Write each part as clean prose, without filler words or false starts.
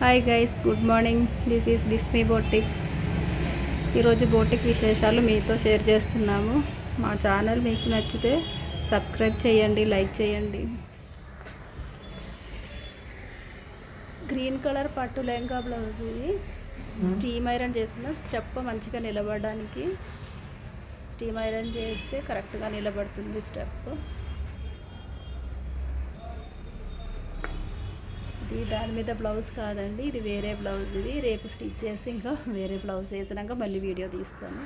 Hi guys, good morning. This is Bismi boutique. ఈరోజు boutique విశేషాలు మీతో షేర్ చేస్తున్నాము. మా ఛానల్ మీకు నచ్చితే సబ్స్క్రైబ్ చేయండి, లైక్ చేయండి. గ్రీన్ కలర్ పట్టు లెహంగా బ్లౌజ్ ఇది. స్టీమ్ ఐరన్ చేసిన చెప్ప మంచిగా నిలబడడానికి స్టీమ్ ఐరన్ చేస్తే కరెక్ట్గా నిలబడుతుంది స్టెప్. ఇది దాని మీద బ్లౌజ్ కాదండి, ఇది వేరే బ్లౌజ్. ఇది రేపు స్టిచ్ చేసి ఇంకా వేరే బ్లౌజ్ వేసినాక మళ్ళీ వీడియో తీస్తాను.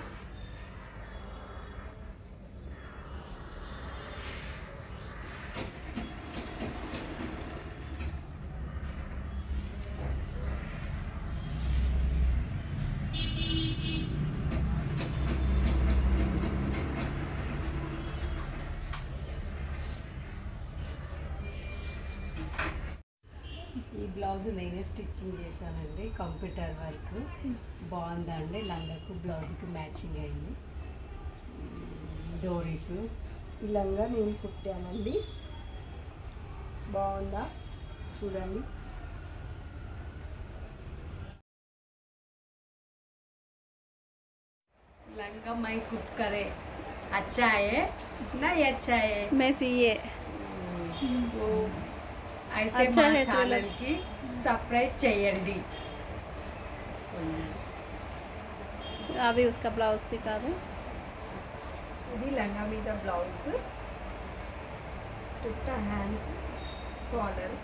ఈ బ్లౌజ్ నేనే స్టిచ్చింగ్ చేశానండి, కంప్యూటర్ వర్క్. బాగుందండి, లంగాకు బ్లౌజ్కి మ్యాచింగ్ అయింది. డోరీస్ ఈ లంగా నేను కుట్టానండి. బాగుందా చూడండి. లంగా మై కుట్ करे अच्छा है ना, ये अच्छा है मैं सीए वो అయితే మా ఛానల్కి సబ్స్క్రైబ్ చేయండి. అవి उसका ब्लाउज दिखा दो. ఇది లంగా మీద బ్లౌజ్, చుట్ట హ్యాండ్స్, కాలర్.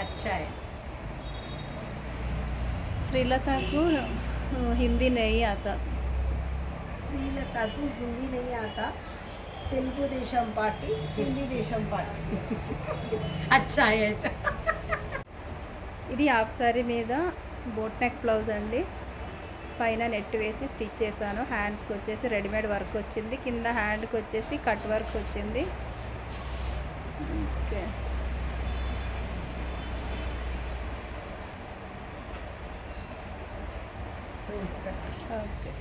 अच्छा है. श्रीलता को हिंदी नहीं आता. శ్రీలతకు హిందీ नहीं आता. తెలుగుదేశం పార్టీ, హిందీ దేశం పార్టీ. अच्छा है. ఇది హాఫ్ సారీ మీద బోట్ నెక్ బ్లౌజ్ అండి. పైన నెట్ వేసి స్టిచ్ చేశాను. హ్యాండ్స్కి వచ్చేసి రెడీమేడ్ వర్క్ వచ్చింది, కింద హ్యాండ్కి వచ్చేసి కట్ వర్క్ వచ్చింది. Okay, prince cut. ఓకే.